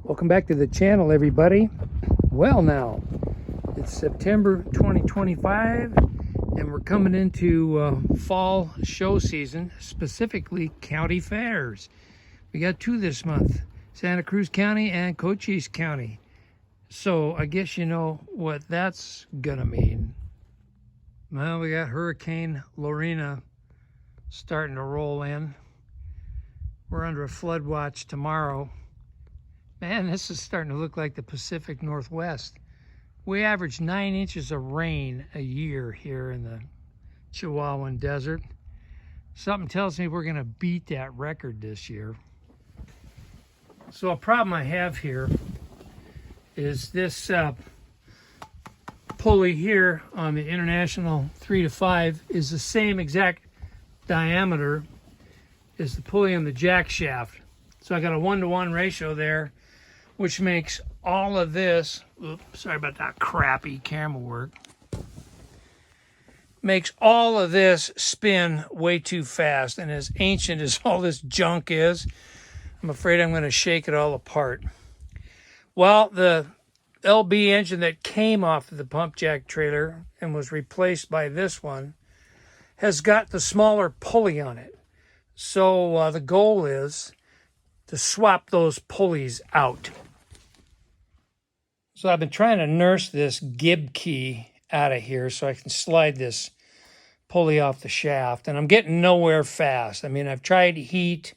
Welcome back to the channel, everybody. Well, now it's September 2025 and we're coming into fall show season, specifically county fairs. We got two this month, Santa Cruz County and Cochise County. So I guess you know what that's gonna mean. Well, we got Hurricane Lorena starting to roll in. We're under a flood watch tomorrow. Man, this is starting to look like the Pacific Northwest. We average 9 inches of rain a year here in the Chihuahuan Desert. Something tells me we're gonna beat that record this year. So a problem I have here is this pulley here on the International 3 to 5 is the same exact diameter as the pulley on the jack shaft. So I got a 1-to-1 ratio there, which makes all of this, oops, sorry about that crappy camera work, makes all of this spin way too fast. And as ancient as all this junk is, I'm afraid I'm going to shake it all apart. Well, the LB engine that came off of the pump jack trailer and was replaced by this one has got the smaller pulley on it. So the goal is to swap those pulleys out. So I've been trying to nurse this gib key out of here so I can slide this pulley off the shaft, and I'm getting nowhere fast. I mean, I've tried heat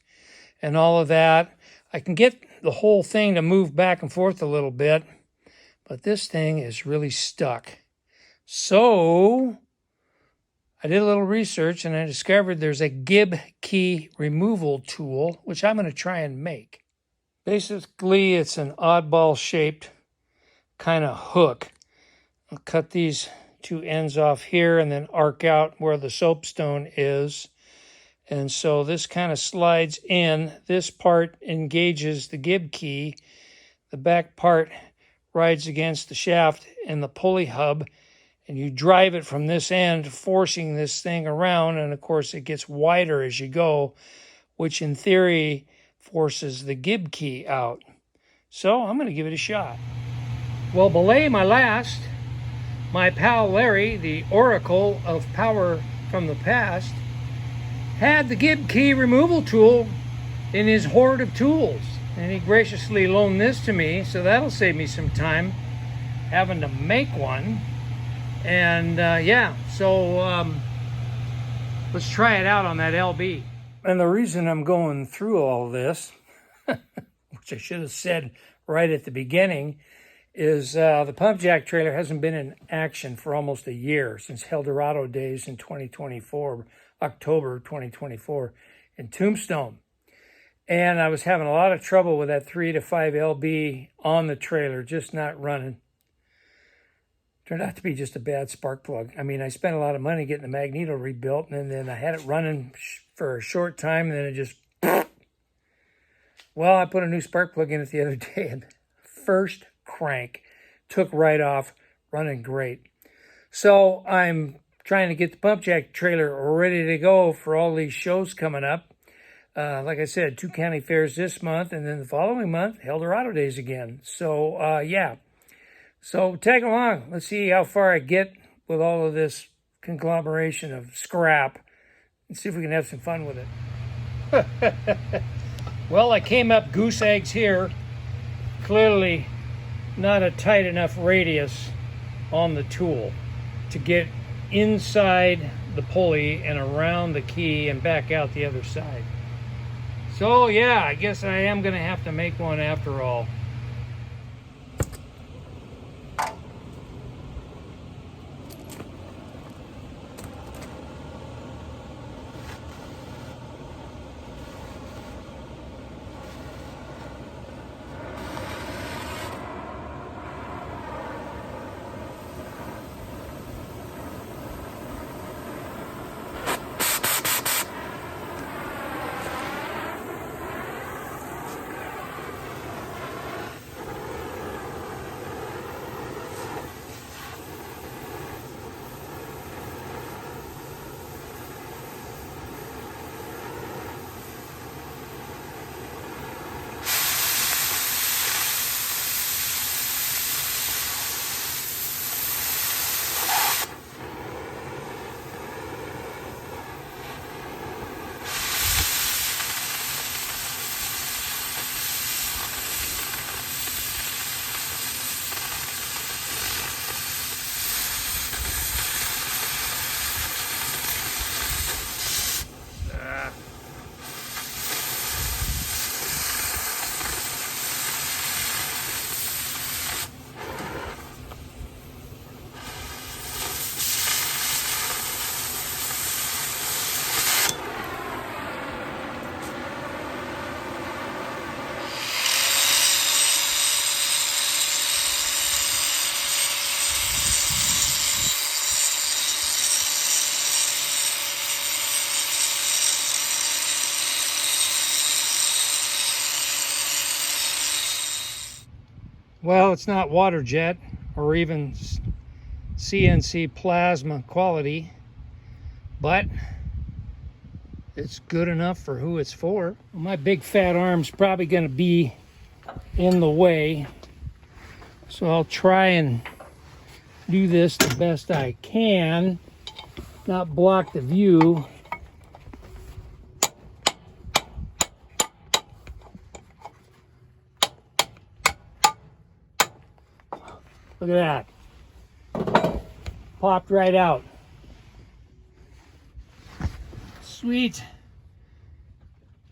and all of that. I can get the whole thing to move back and forth a little bit, but this thing is really stuck. So I did a little research and I discovered there's a gib key removal tool, which I'm going to try and make. Basically, it's an oddball shaped kind of hook. I'll cut these two ends off here and then arc out where the soapstone is. And so this kind of slides in. This part engages the gib key. The back part rides against the shaft and the pulley hub. And you drive it from this end, forcing this thing around. And of course, it gets wider as you go, which in theory forces the gib key out. So I'm going to give it a shot. Well, belay my last. My pal Larry, the oracle of power from the past, had the gib key removal tool in his hoard of tools. And he graciously loaned this to me, so that'll save me some time having to make one. And yeah, so let's try it out on that LB. And the reason I'm going through all this, which I should have said right at the beginning, is the pump jack trailer hasn't been in action for almost a year, since Eldorado days in 2024, October 2024 in Tombstone. And I was having a lot of trouble with that 3 to 5 LB on the trailer, just not running. Turned out to be just a bad spark plug. I mean, I spent a lot of money getting the magneto rebuilt, and then I had it running for a short time, and then it just... Well, I put a new spark plug in it the other day, and first crank took right off, running great. So I'm trying to get the pump jack trailer ready to go for all these shows coming up. Like I said, 2 county fairs this month, and then the following month, Eldorado days again. So yeah. So tag along. Let's see how far I get with all of this conglomeration of scrap and see if we can have some fun with it. Well, I came up goose eggs here. Clearly not a tight enough radius on the tool to get inside the pulley and around the key and back out the other side. So yeah, I guess I am going to have to make one after all. Well, it's not water jet or even CNC plasma quality, but it's good enough for who it's for. My big fat arm's probably going to be in the way, so I'll try and do this the best I can, not block the view. Look at that. Popped right out. Sweet.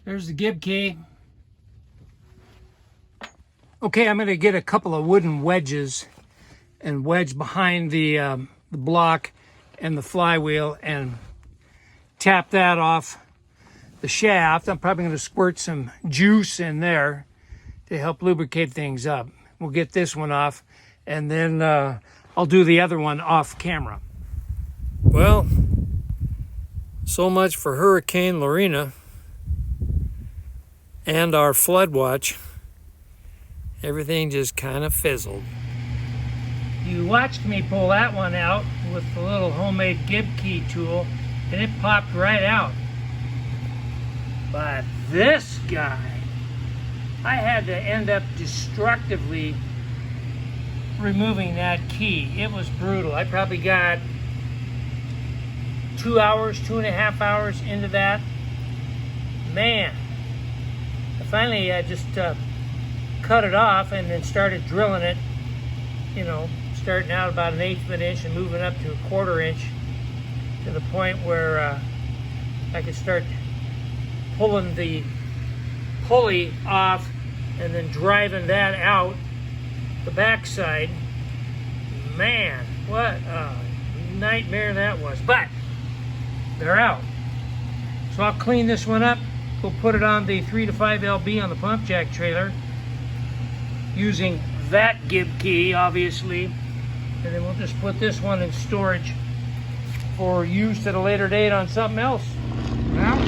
There's the gib key. Okay, I'm going to get a couple of wooden wedges and wedge behind the block and the flywheel and tap that off the shaft. I'm probably going to squirt some juice in there to help lubricate things up. We'll get this one off, and then I'll do the other one off camera. Well, so much for Hurricane Lorena and our flood watch. Everything just kind of fizzled. You watched me pull that one out with the little homemade gib key tool, and it popped right out. But this guy, I had to end up destructively removing that key. It was brutal. I probably got 2 hours, 2.5 hours into that. Man, finally I just cut it off and then started drilling it, you know, starting out about 1/8 of an inch and moving up to 1/4 inch to the point where I could start pulling the pulley off and then driving that out the backside. Man, what a nightmare that was. But they're out. So I'll clean this one up. We'll put it on the 3 to 5 LB on the pump jack trailer using that gib key, obviously. And then we'll just put this one in storage for use at a later date on something else. Well,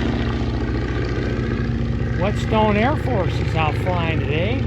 Whetstone Air Force is out flying today.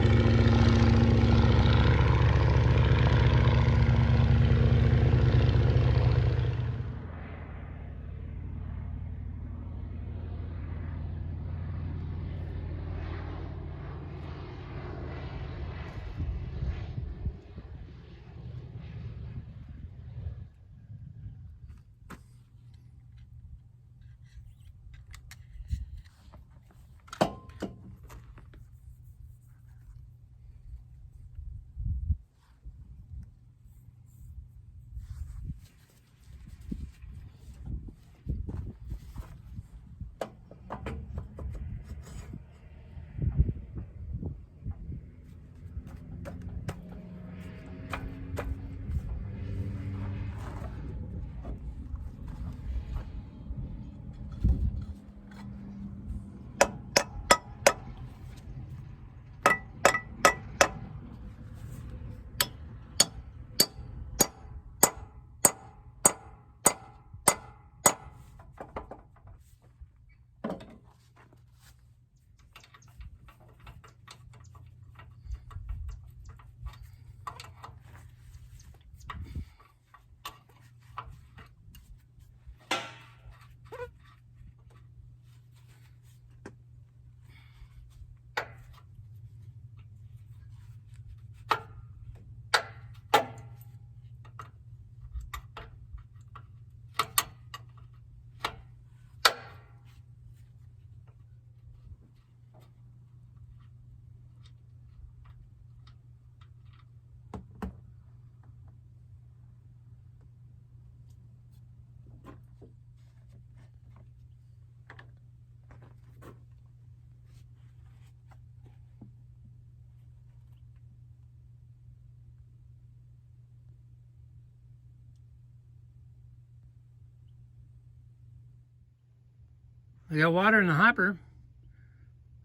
I got water in the hopper.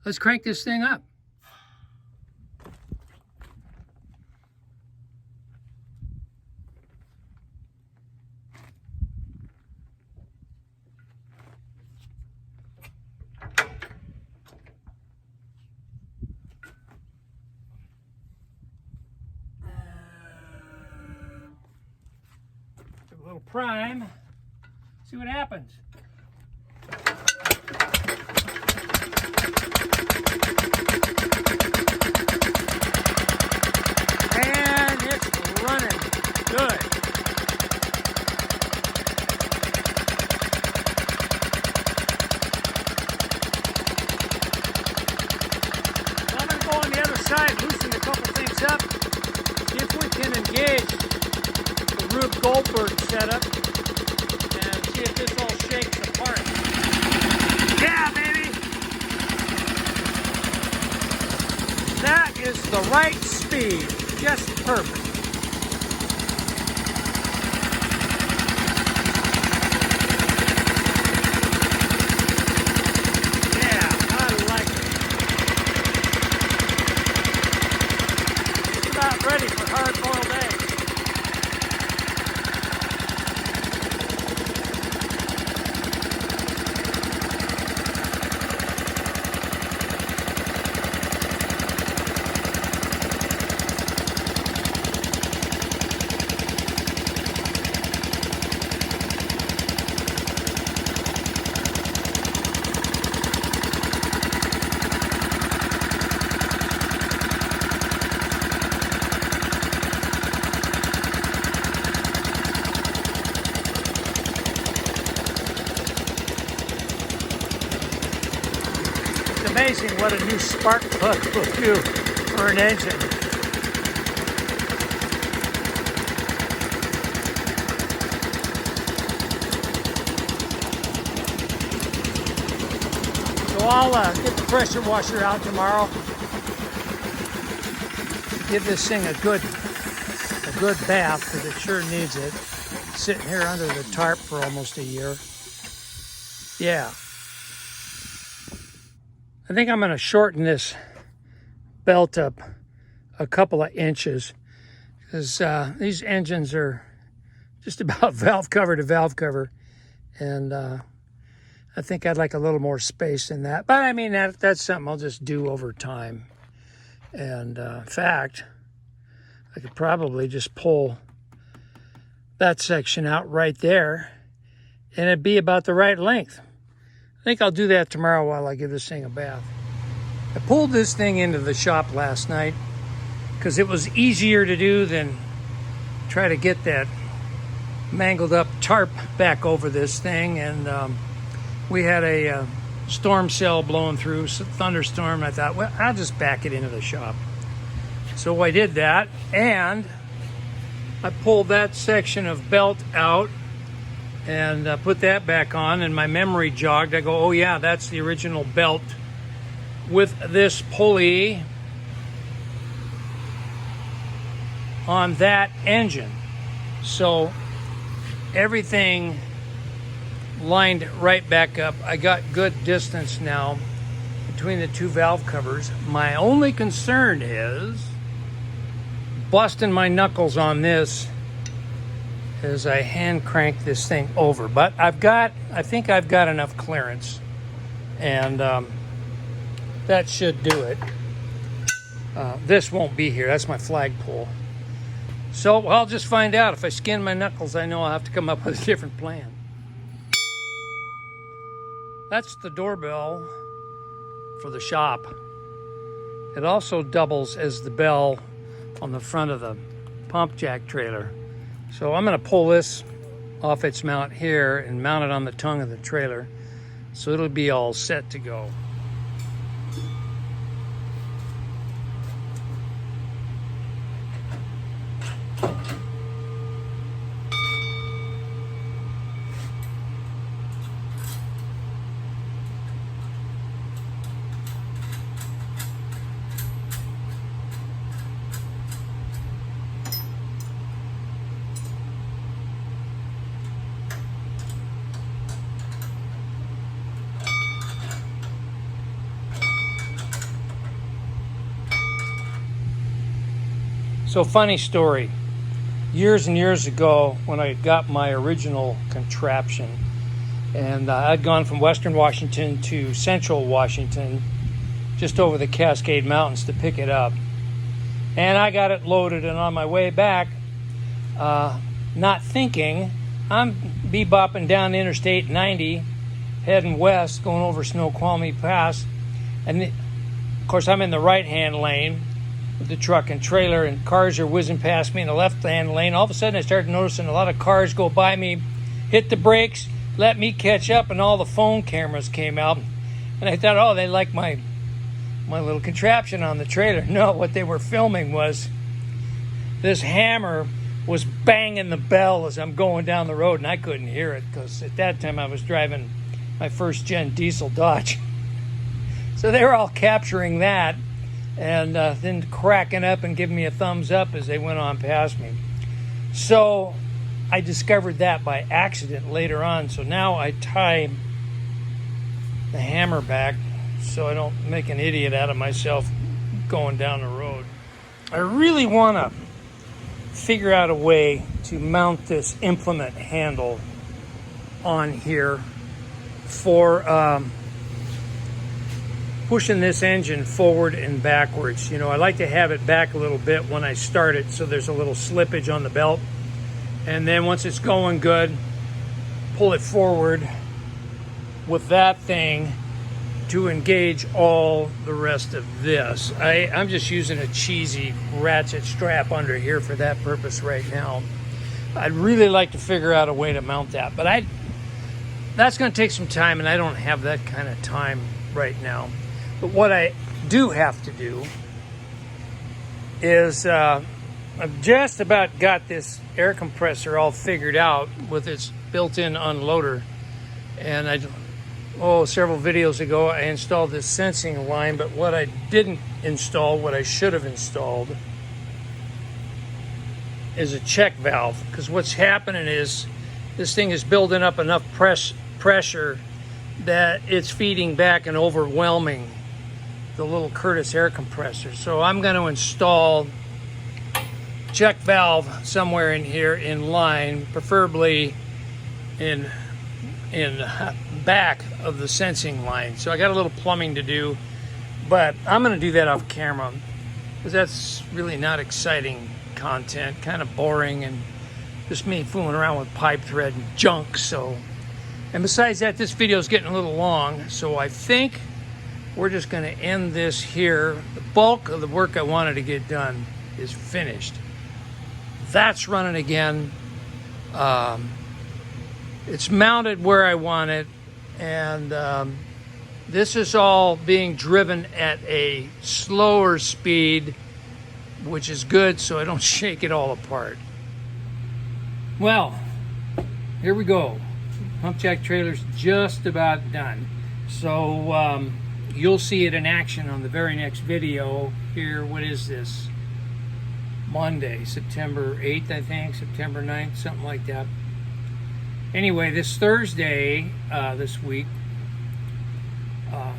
Let's crank this thing up. little prime. See what happens. And it's running good. So I'm going to go on the other side, loosen a couple things up, see if we can engage the Rube Goldberg setup and see if this all shakes apart. Yeah, baby! That is the right speed, just perfect. Yeah, I like it. It's about ready for hard-boiled eggs. It's amazing what a new spark plug will do for an engine. So I'll get the pressure washer out tomorrow. Give this thing a good bath because it sure needs it. Sitting here under the tarp for almost a year. Yeah. I think I'm going to shorten this belt up a couple of inches because these engines are just about valve cover to valve cover, and I think I'd like a little more space in that. But I mean, that's something I'll just do over time. And in fact, I could probably just pull that section out right there, and it'd be about the right length. I think I'll do that tomorrow while I give this thing a bath. I pulled this thing into the shop last night because it was easier to do than try to get that mangled up tarp back over this thing. And we had a storm cell blowing through, thunderstorm. I thought, well, I'll just back it into the shop. So I did that, and I pulled that section of belt out and put that back on, and my memory jogged. I go, oh yeah, that's the original belt with this pulley on that engine. So everything lined right back up. I got good distance now between the two valve covers. My only concern is busting my knuckles on this as I hand crank this thing over. But I think I've got enough clearance, and that should do it. This won't be here. That's my flagpole. So I'll just find out. If I skin my knuckles, I know I'll have to come up with a different plan. That's the doorbell for the shop. It also doubles as the bell on the front of the pump jack trailer. So I'm going to pull this off its mount here and mount it on the tongue of the trailer, so it'll be all set to go. So funny story, years and years ago when I got my original contraption, and I'd gone from Western Washington to Central Washington, just over the Cascade Mountains to pick it up. And I got it loaded, and on my way back, not thinking, I'm bebopping down Interstate 90, heading west, going over Snoqualmie Pass. And of course, I'm in the right-hand lane with the truck and trailer, and cars are whizzing past me in the left-hand lane. All of a sudden, I started noticing a lot of cars go by me, hit the brakes, let me catch up, and all the phone cameras came out. And I thought, oh, they like my little contraption on the trailer. No, what they were filming was this hammer was banging the bell as I'm going down the road, and I couldn't hear it because at that time I was driving my first-gen diesel Dodge. So they were all capturing that and then cracking up and giving me a thumbs up as they went on past me. So I discovered that by accident later on. So now I tie the hammer back so I don't make an idiot out of myself going down the road. I really want to figure out a way to mount this implement handle on here for pushing this engine forward and backwards. You know, I like to have it back a little bit when I start it so there's a little slippage on the belt. And then once it's going good, pull it forward with that thing to engage all the rest of this. I'm just using a cheesy ratchet strap under here for that purpose right now. I'd really like to figure out a way to mount that, but that's going to take some time, and I don't have that kind of time right now. But what I do have to do is I've just about got this air compressor all figured out with its built-in unloader, and several videos ago I installed this sensing line, but what I didn't install, what I should have installed, is a check valve, because what's happening is this thing is building up enough pressure that it's feeding back and overwhelming the little Curtis air compressor. So I'm going to install check valve somewhere in here in line, preferably in back of the sensing line. So I got a little plumbing to do, but I'm going to do that off camera because that's really not exciting content, kind of boring, and just me fooling around with pipe thread and junk. So, and besides that, this video is getting a little long, so I think we're just going to end this here. The bulk of the work I wanted to get done is finished. That's running again. It's mounted where I want it, and this is all being driven at a slower speed, which is good so I don't shake it all apart. Well, here we go. Pump jack trailer's just about done. So you'll see it in action on the very next video here. What is this? Monday, September 8th, I think, September 9th, something like that. Anyway, this Thursday, this week,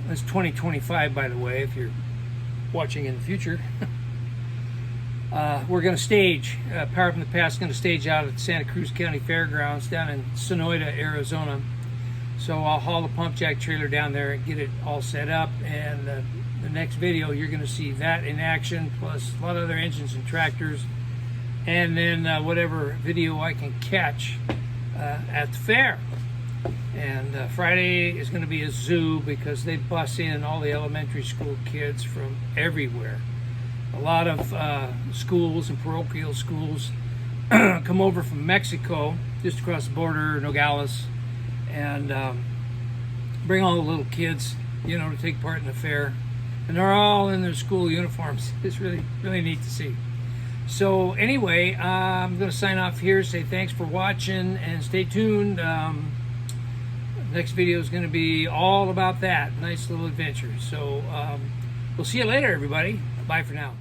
it's 2025, by the way, if you're watching in the future. We're going to stage, Power from the Past is going to stage out at the Santa Cruz County Fairgrounds down in Sonoyta, Arizona. So I'll haul the pump jack trailer down there and get it all set up, and the next video you're going to see that in action, plus a lot of other engines and tractors, and then whatever video I can catch at the fair. And Friday is going to be a zoo because they bus in all the elementary school kids from everywhere. A lot of schools and parochial schools come over from Mexico, just across the border, Nogales, and bring all the little kids, you know, to take part in the fair. And they're all in their school uniforms. It's really, really neat to see. So anyway, I'm going to sign off here, say thanks for watching, and stay tuned. Next video is going to be all about that nice little adventure. So we'll see you later, everybody. Bye for now.